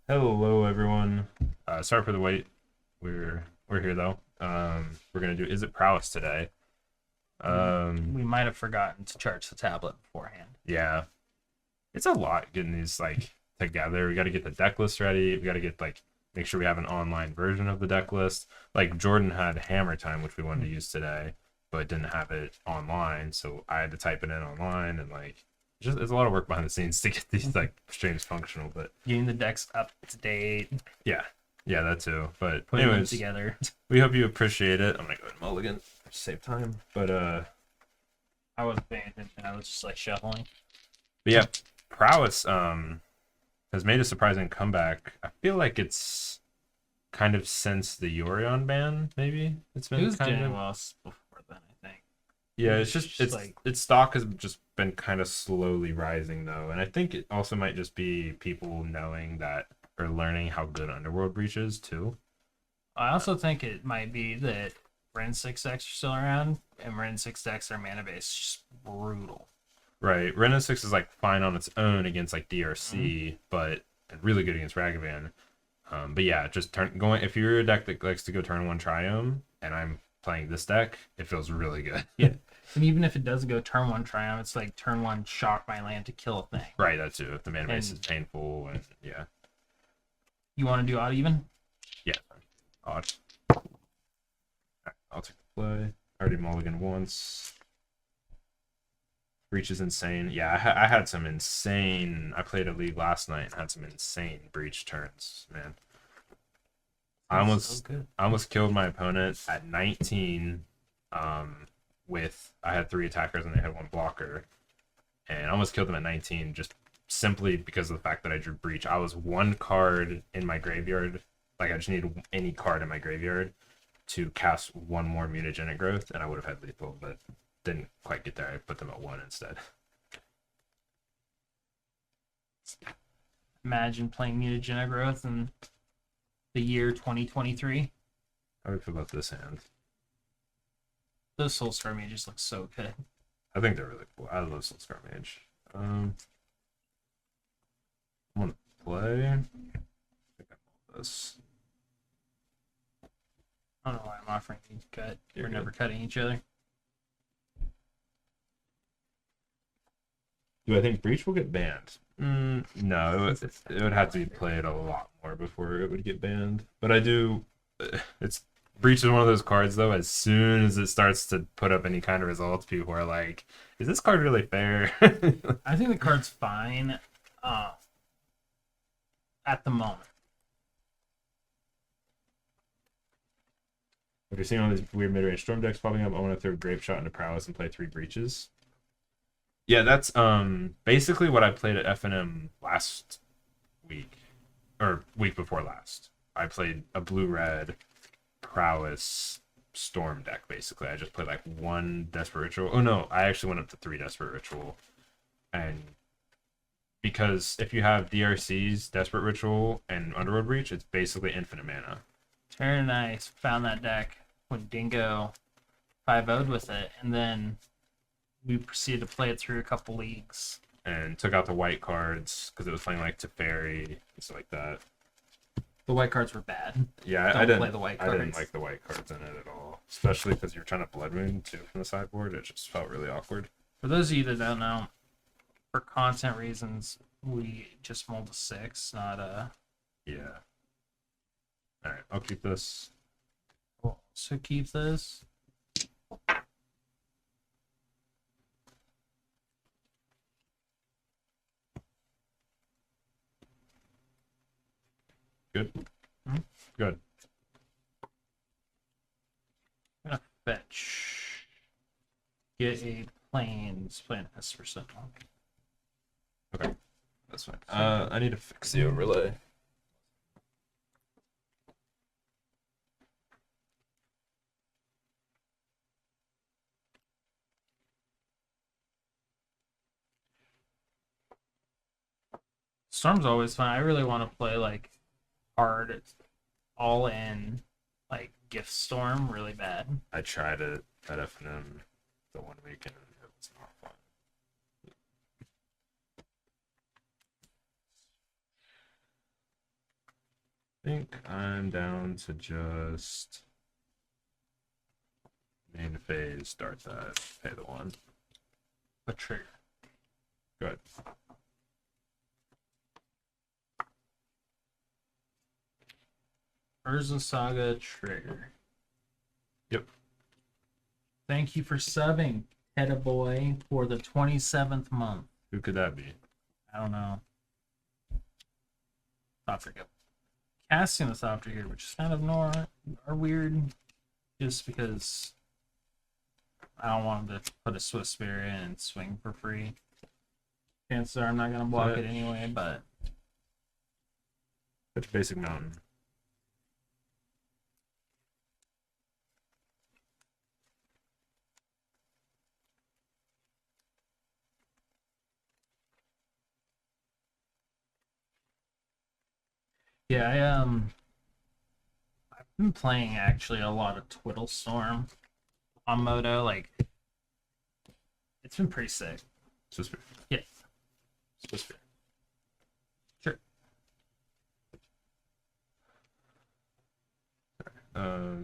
Hello, everyone. Sorry for the wait. We're here though. We're gonna do Izzet Prowess today. We might have forgotten to charge the tablet beforehand. Yeah, it's a lot getting these like together. We got to get the deck list ready. We got to get make sure we have an online version of the deck list. Like Jordan had Hammer Time, which we wanted to use today, but didn't have it online, so I had to type it in online and just it's a lot of work behind the scenes to get these like streams functional. But Getting the decks up to date, yeah, yeah, that too. But putting them anyways, together. we hope you appreciate it. I'm gonna go ahead and mulligan to save time. I wasn't paying attention. I was just like shuffling. But yeah, Prowess has made a surprising comeback. I feel like it's kind of since the Yorion ban, maybe it's It been was kind doing of well before then, I think. yeah. It's It's just just like its stock has just been kind of slowly rising though, and I think it also might just be people knowing that or learning how good Underworld Breach is too. I also think it might be that Ren 6 decks are still around, and Ren 6 decks are mana base just brutal. Right, Renin 6 is like fine on its own against like DRC, but really good against Ragavan. But yeah, just going if you're a deck that likes to go turn one Triome, and I'm playing this deck, it feels really good. Yeah. And even if it doesn't go turn one Triumph, it's like turn one shock my land to kill a thing. Right, that too. If the mana base is And painful, and yeah, you want to do odd even? yeah, odd. I'll take the play. I already mulligan once. Breach is insane. Yeah, I had some insane. I played a league last night and had some insane breach turns, man. I almost So I almost killed my opponent at 19. With I had three attackers and they had one blocker, and I almost killed them at 19 just simply because of the fact that I drew breach. I was one card in my graveyard. Like I just needed any card in my graveyard to cast one more mutagenic growth, and I would have had lethal, but didn't quite get there. I put them at one instead. Imagine playing mutagenic growth in the year 2023. How do you feel about this hand? Those Soul Scar Mages look so good. I think they're really cool. I love Soulscar Mage. I'm gonna play. I think I love this. I don't know why I'm offering you to cut. You're We're good. never cutting each other. Do I think Breach will get banned? No, it would have to be played a lot more before it would get banned. But I do. It's Breach is one of those cards though. As soon as it starts to put up any kind of results, people are like, "Is this card really fair?" I think the card's fine at the moment. If you're seeing all these weird mid-range storm decks popping up, I want to throw Grape Shot into Prowess and play 3 breaches. Yeah, that's basically what I played at FNM last week or week before last. I played a blue-red Prowess Storm deck basically. I just played like one Desperate Ritual. Oh no, I actually went up to 3 Desperate Ritual, and because if you have DRCs, Desperate Ritual, and Underworld Breach, it's basically infinite mana. Very nice. Found that deck when Dingo 5-0'd with it, and then we proceeded to play it through a couple leagues. And took out the white cards because it was playing like Teferi and stuff like that. The white cards were bad. Yeah, Don't I didn't play the white I didn't cards. like the white cards in it at all, especially because you're trying to Blood Moon too from the sideboard. It just felt really awkward. For those of you that don't know, for content reasons, we just mulled a 6, not a. Yeah. All right, I'll keep this. Cool. So keep this. Good. Mhm. Good. I'm gonna fetch. Get a plains plant S for Sentinel. Okay, that's fine. I need to fix the overlay. Storm's always fun. I really want to play like hard, all in, like Gift Storm really bad. I tried it at FNM the one weekend. It was not fun. think I'm down to just main phase, start that, pay the 1. But trigger. Good. Urza Saga trigger. Yep. Thank you for subbing, Hedda Boy, for the 27th month. Who could that be? I don't know. Thopter. Casting the Thopter here, which is kind of or weird, just because I don't want him to put a Swift Spirit in and swing for free. Chances are I'm not going to block it anyway, but... Such basic mountain. Yeah, I've been playing actually a lot of Twiddle Storm on Moto. Like, it's been pretty sick. Swiss Spirit. Yeah. Swiss Spirit. Sure.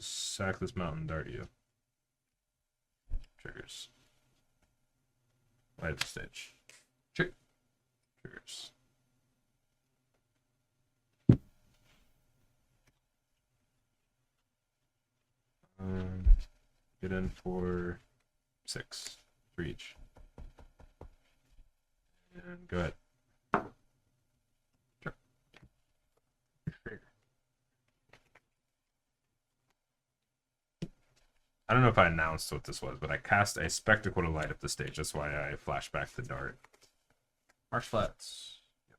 Sack this mountain, dart you. Triggers. Light the stage. Sure. Triggers. Get in for 6 for each. And go ahead. Sure. I don't know if I announced what this was, but I cast a spectacle to light up the stage. That's why I flash back the dart. Marsh Flats. Yep.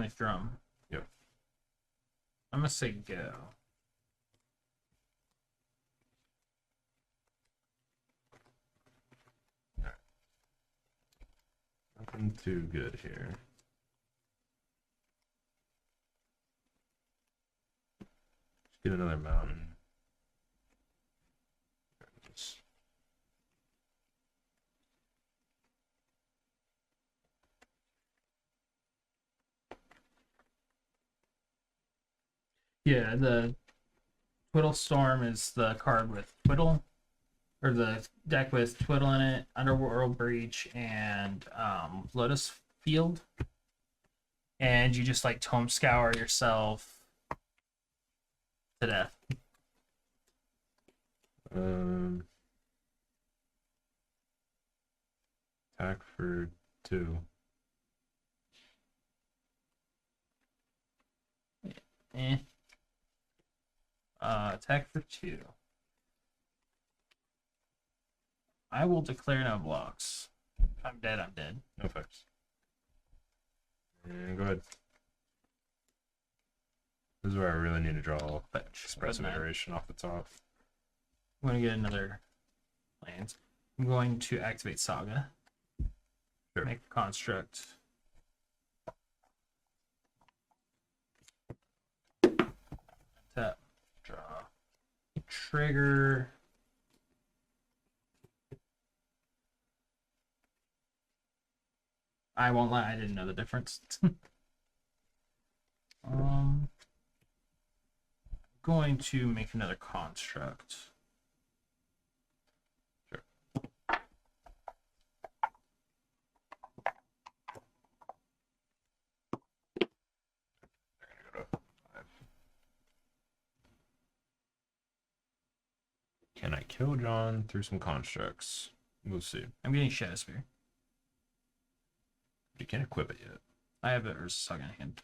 Springleaf Drum. Yep. I'm going to say go. Nothing too good here. Just get another mountain. Yeah, the Twiddle Storm is the card with Twiddle, or the deck with Twiddle in it, Underworld Breach, and Lotus Field. And you just like Tome Scour yourself to death. Attack for 2. Attack for 2. I will declare no blocks. If I'm dead, I'm dead. No effects. And go ahead. This is where I really need to draw expressive iteration off the top. I'm going to get another land. I'm going to activate Saga. Sure. Make a construct. Tap. Draw. Trigger. I won't lie, I didn't know the difference. Going to make another construct. Sure. Can I kill John through some constructs? We'll see. I'm getting Shadow Spear. You can't equip it yet. I have it Urza Saga in hand.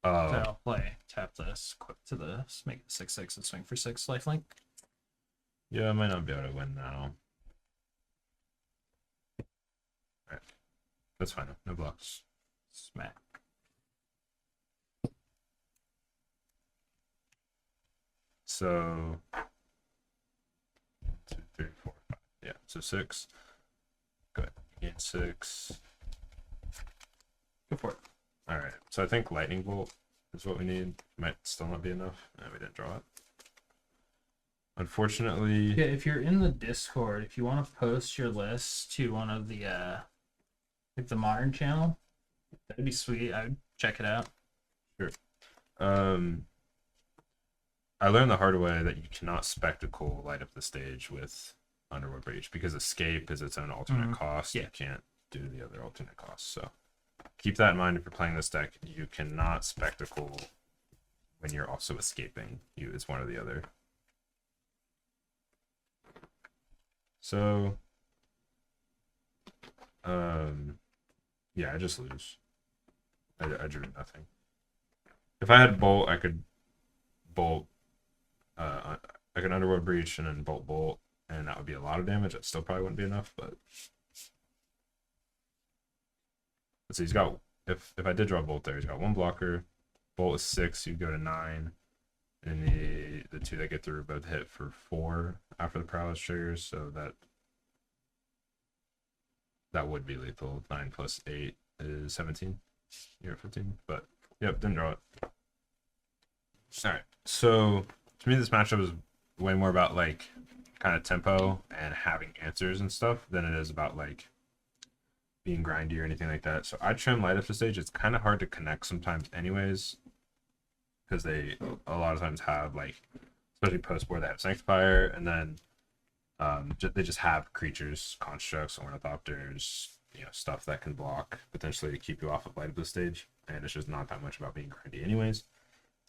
Oh. So I'll play, tap this, equip to this, make it 6/6 and swing for 6 lifelink. Yeah, I might not be able to win now. Alright. That's fine. No blocks. Smack. So 1, 2, 3, 4, 5. Yeah, so 6. Go ahead. Gain 6. Go for it. Alright, so I think Lightning Bolt is what we need. Might still not be enough. No, we didn't draw it. Unfortunately... Yeah, if you're in the Discord, if you want to post your list to one of the, like the Modern channel, that'd be sweet. I would check it out. Sure. I learned the hard way that you cannot spectacle light up the stage with Underworld Breach because escape is its own alternate cost. Yeah. You can't do the other alternate costs. So keep that in mind if you're playing this deck. You cannot spectacle when you're also escaping. It's one or the other. So, yeah, I just lose. I drew nothing. If I had Bolt, I could Bolt. I could Underworld Breach and then Bolt, and that would be a lot of damage. That still probably wouldn't be enough, but let's see. He's got if I did draw Bolt there, he's got one blocker. Bolt is 6. You go to 9, and the 2 that get through both hit for 4 after the Prowess triggers. So that would be lethal. 9 plus 8 is 17. You're at 15, but yep, didn't draw it. All right, so to me, this matchup is way more about like kind of tempo and having answers and stuff than it is about like being grindy or anything like that. So I trim light up the stage. It's kind of hard to connect sometimes, anyways, because they a lot of times have like, especially post board, they have Sanctifier, and then they just have creatures, constructs, ornithopters, stuff that can block potentially to keep you off of light up the stage. And it's just not that much about being grindy, anyways.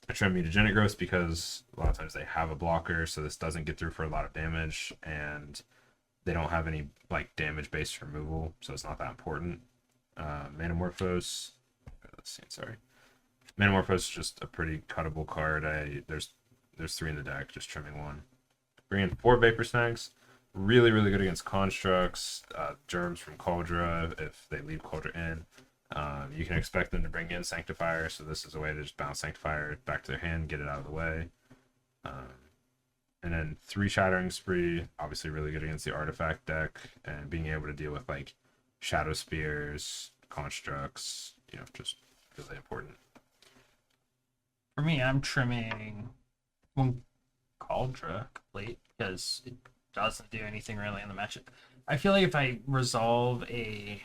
I trim Mutagenic Growth because a lot of times they have a blocker, so this doesn't get through for a lot of damage, and they don't have any like damage-based removal, so it's not that important. Manamorphose, let's see, sorry. Manamorphose is just a pretty cuttable card. There's 3 in the deck, just trimming 1. Bring in 4 Vapor Snags. Really, really good against constructs. Germs from Cauldra if they leave Cauldra in. You can expect them to bring in Sanctifier, so this is a way to just bounce Sanctifier back to their hand, get it out of the way. And then 3 Shattering Spree, obviously really good against the Artifact deck, and being able to deal with like Shadow Spears, constructs, just really important. For me, I'm trimming one Cauldra complete because it doesn't do anything really in the matchup. I feel like if I resolve a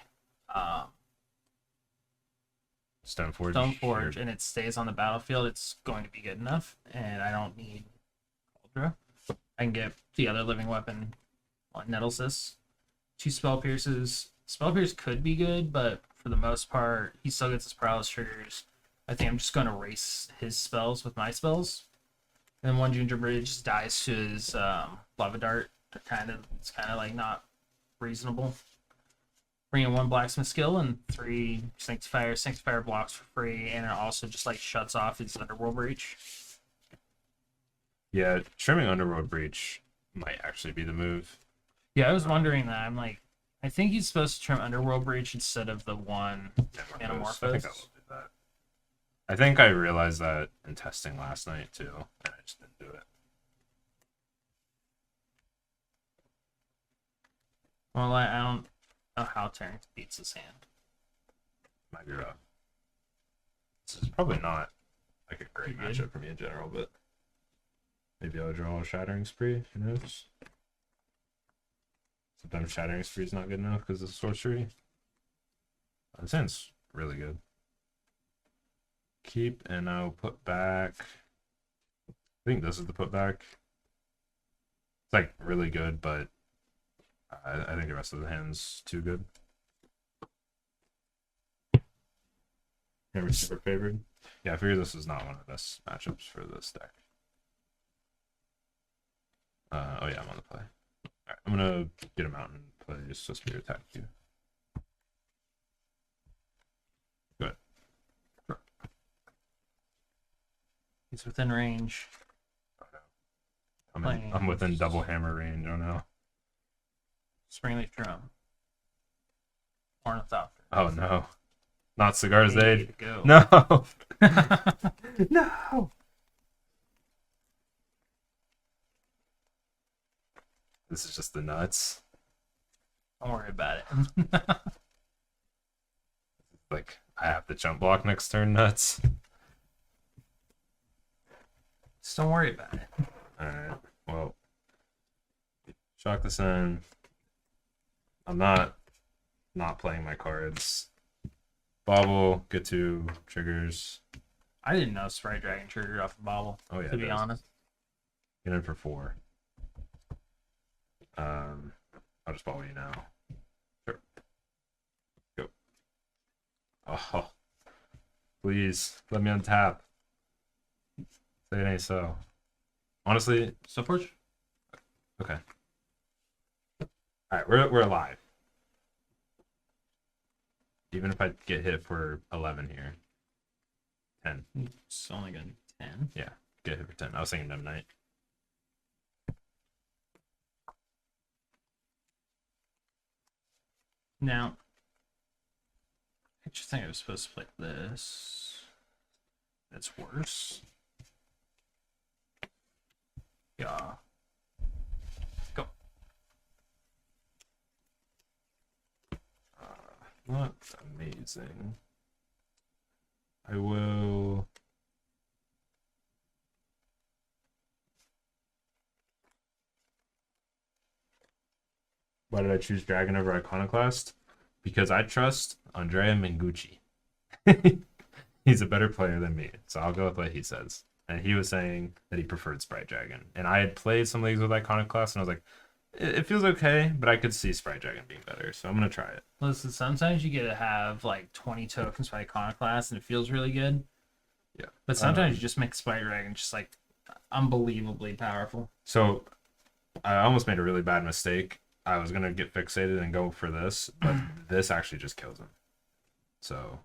Stoneforge and it stays on the battlefield, it's going to be good enough, and I don't need Cauldra. I can get the other living weapon on Nettlesys. 2 Spell Pierces. Spell Pierce could be good, but for the most part, he still gets his Prowess triggers. I think I'm just going to race his spells with my spells. And then 1 Ginger Bridge dies to his Lava Dart. It's kind of like not reasonable. Bring in 1 Blacksmith Skill and 3 Sanctifier. Sanctifier blocks for free, and it also just like shuts off his Underworld Breach. Yeah, trimming Underworld Breach might actually be the move. Yeah, I was wondering that. I'm like, I think he's supposed to trim Underworld Breach instead of the 1 Manamorphose. I think I realized that in testing last night too, and I just didn't do it. Well, I don't know how Terrence beats his hand. Might be rough. This is probably not like a great matchup for me in general, but maybe I'll draw a Shattering Spree. Who knows? Sometimes Shattering Spree is not good enough because of sorcery. This hand's really good. Keep, and I'll put back. I think this is the put back. It's like really good, but I think the rest of the hand's too good. Never super favored. Yeah, I figure this is not one of the best matchups for this deck. Oh yeah, I'm on the play. Alright, I'm gonna get him out and play just a Spirit attack you. Good. He's within range. I'm within double hammer range. Oh no. Springleaf Drum. Ornithopter. Oh no. Not Cigar's Aid. Go. No. No. This is just the nuts. Don't worry about it. Like, I have the jump block next turn nuts. Just don't worry about it. Alright, well. Shock the Sun. I'm not playing my cards. Bobble, get 2 triggers. I didn't know Sprite Dragon triggered off the bobble. Oh yeah, to it be does. honest. Get in for 4. I'll just follow you now. Sure. Go. Oh, please let me untap. Say it ain't so. Honestly, Stoneforge? okay. All right, we're alive. Even if I get hit for 11 here. 10. It's only gonna be 10. Yeah, get hit for 10. I was thinking Knight. Now, I just think I was supposed to play this. That's worse. Yeah. Go. Not amazing. I will. Why did I choose Dragon over Iconoclast? Because I trust Andrea Mengucci. He's a better player than me, so I'll go with what he says. And he was saying that he preferred Sprite Dragon. And I had played some leagues with Iconoclast, and I was like, it feels okay, but I could see Sprite Dragon being better, so I'm going to try it. Listen, sometimes you get to have like 20 tokens by Iconoclast and it feels really good. Yeah. But sometimes you just make Sprite Dragon just like unbelievably powerful. So I almost made a really bad mistake. I was going to get fixated and go for this, but this actually just kills him. So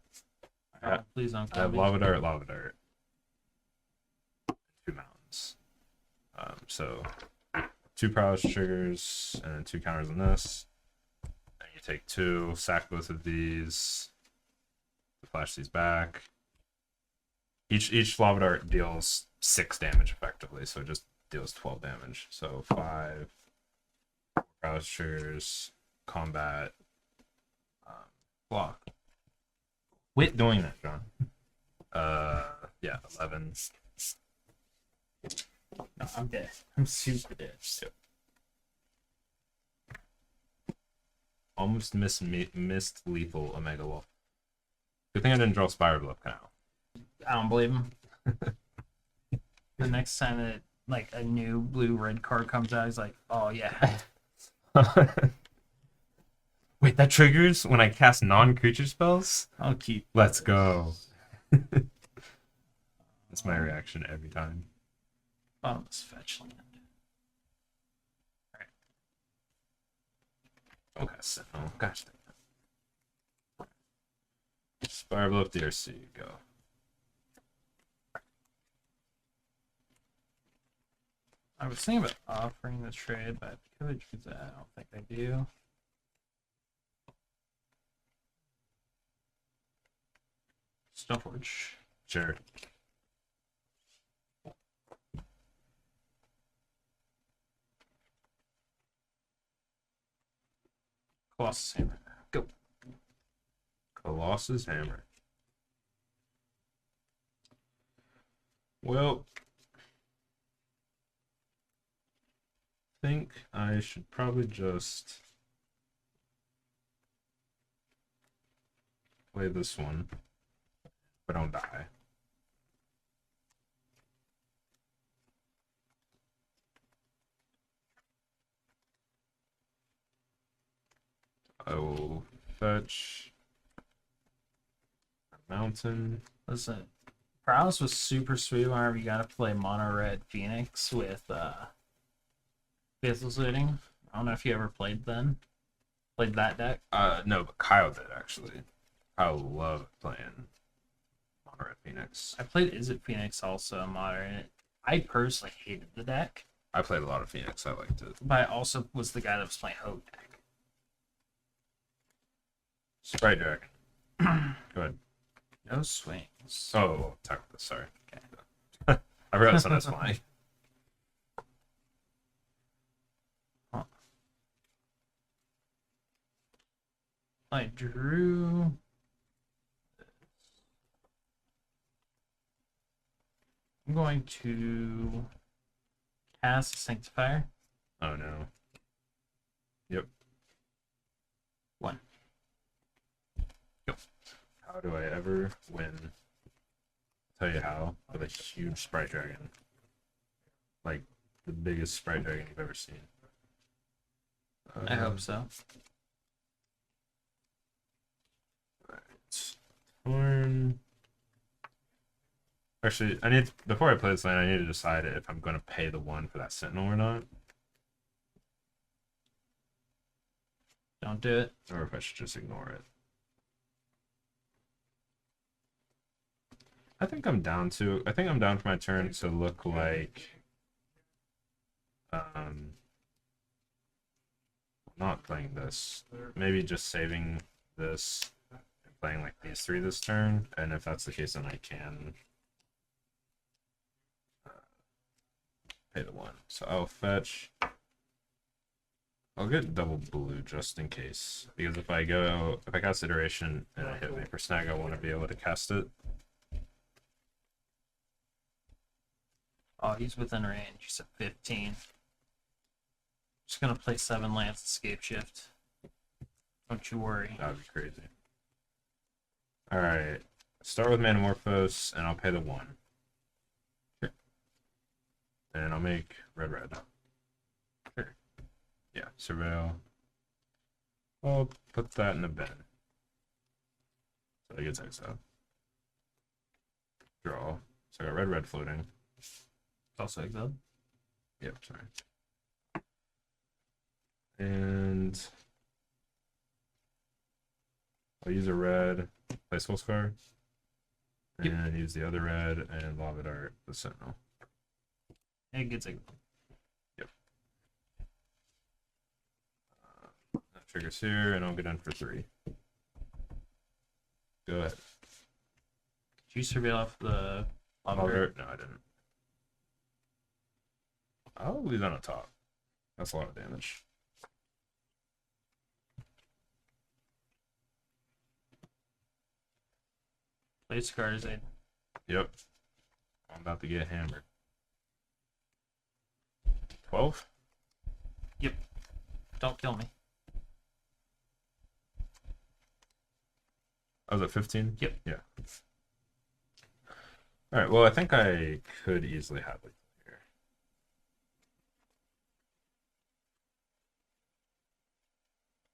Please don't I kill have me. Lava Dart. 2 mountains. So 2 prowess triggers and then 2 counters on this. And you take 2, sack both of these, flash these back. Each Lava Dart deals 6 damage effectively, so it just deals 12 damage. So 5 prowess triggers, combat, block. Quit doing that, John. Yeah, 11. No, I'm dead. I'm super dead. Yep. Almost missed lethal Omega Wolf. Good thing I didn't draw Spire Bluff now. I don't believe him. The next time that like a new blue-red card comes out, he's like, "Oh yeah." Wait, that triggers when I cast non-creature spells? I'll keep. Let's go. That's my reaction every time. Bottomless fetch land. Okay, so gosh. Spire Bluff DRC, go. I was thinking about offering the trade, but because I choose that, I don't think I do. Stoneforge. Sure. Colossus Hammer. Go. Colossus Hammer. Well, I think I should probably just play this one, but don't die. I will fetch a mountain. Listen, Prowess was super sweet whenever you got to play Mono Red Phoenix with Faithless Looting. I don't know if you ever played that deck. No, but Kyle did actually. Kyle loved playing Mono Red Phoenix. I played Izzet Phoenix also modern. I personally hated the deck, I played a lot of Phoenix. I liked it. but I also was the guy that was playing Hogue deck. Sprite Dragon. Go ahead. No swings. Oh, attack with this. Sorry. Okay. I forgot this one is flying. Huh. I drew. I'm going to cast Sanctifier. Oh no. Yep. 1. How do I ever win tell you how, with a huge Sprite Dragon. Like, the biggest Sprite Dragon you've ever seen. I hope so. Torn. Actually, before I play this land, I need to decide if I'm going to pay the 1 for that Sentinel or not. Don't do it. Or if I should just ignore it. I think I'm down for my turn to look like not playing this. Maybe just saving this and playing like these 3 this turn, and if that's the case, then I can pay the 1. So I'll fetch. I'll get double blue just in case, because if I cast Iteration and I hit Vapor Snag, I want to be able to cast it. Oh, he's within range. He's at 15. Just gonna play 7 lands escape shift. Don't you worry. That would be crazy. Alright. Start with Manamorphose, and I'll pay the 1. Sure. And I'll make red. Sure. Yeah, Surveil. I'll put that in the bin. So it gets exiled. Draw. So I got red floating. It's also exiled. Yep, sorry. And I'll use a red, play Soul Scar, and use the other red and Lava Dart the Sentinel. It gets exiled. Yep. That triggers here, and I'll get in for 3. Go ahead. Did you surveil off the Lava Dart? No, I didn't. I'll leave that on top. That's a lot of damage. Play Scar's Aid. Yep. I'm about to get hammered. 12? Yep. Don't kill me. I was at 15? Yep. Yeah. Alright, well, I think I could easily have it here.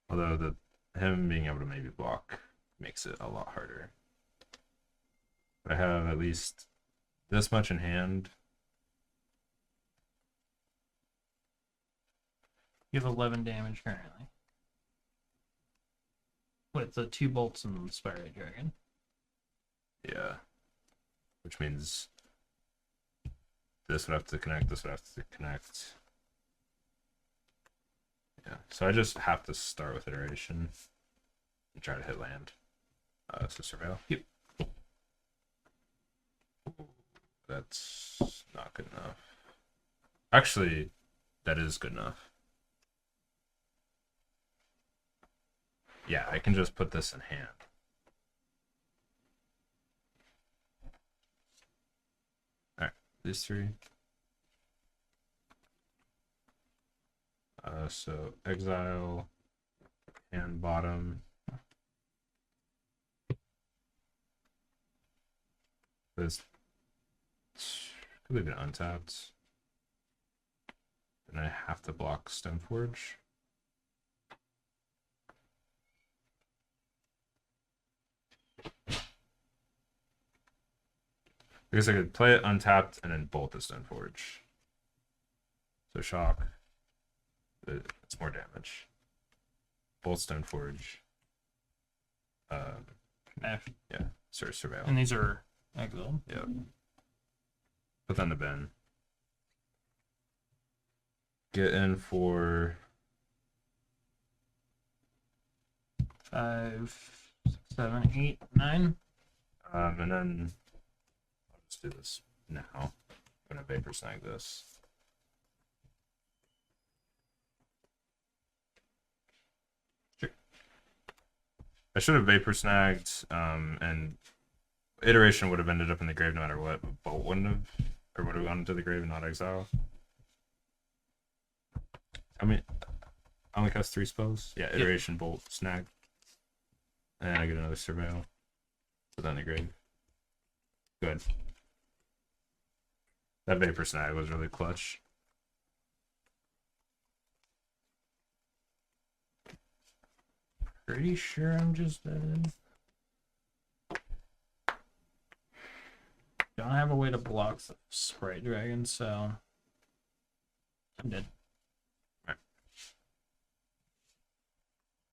Although him being able to maybe block makes it a lot harder. But I have at least this much in hand. You have 11 damage currently. With the 2 bolts and the Spire Dragon. Yeah. Which means this would have to connect, this would have to connect. Yeah, so I just have to start with Iteration and try to hit land. So Surveil. Yep. That's not good enough. Actually, that is good enough. Yeah, I can just put this in hand. Alright, these 3. So exile and bottom. This could leave it untapped. Then I have to block Stoneforge. Because I could play it untapped and then bolt the Stoneforge. So shock. It's more damage. Bolt Stoneforge. Yeah, sort of Surveil. And these are exiled. Yeah. Put that in the bin. Get in for 5, 6, 7, 8, 9. and then I'll just do this now. I'm gonna Vapor Snag this. Sure. I should have Vapor Snagged, and Iteration would have ended up in the grave no matter what, but Bolt wouldn't have, or would have gone into the grave and not exile. I mean, I only cast 3 spells. Yeah, Iteration, yep. Bolt, Snag. And I get another Surveil. Put that in the grave. Good. That Vapor Snag was really clutch. Pretty sure I'm just dead. Don't have a way to block the Sprite Dragon, so I'm dead.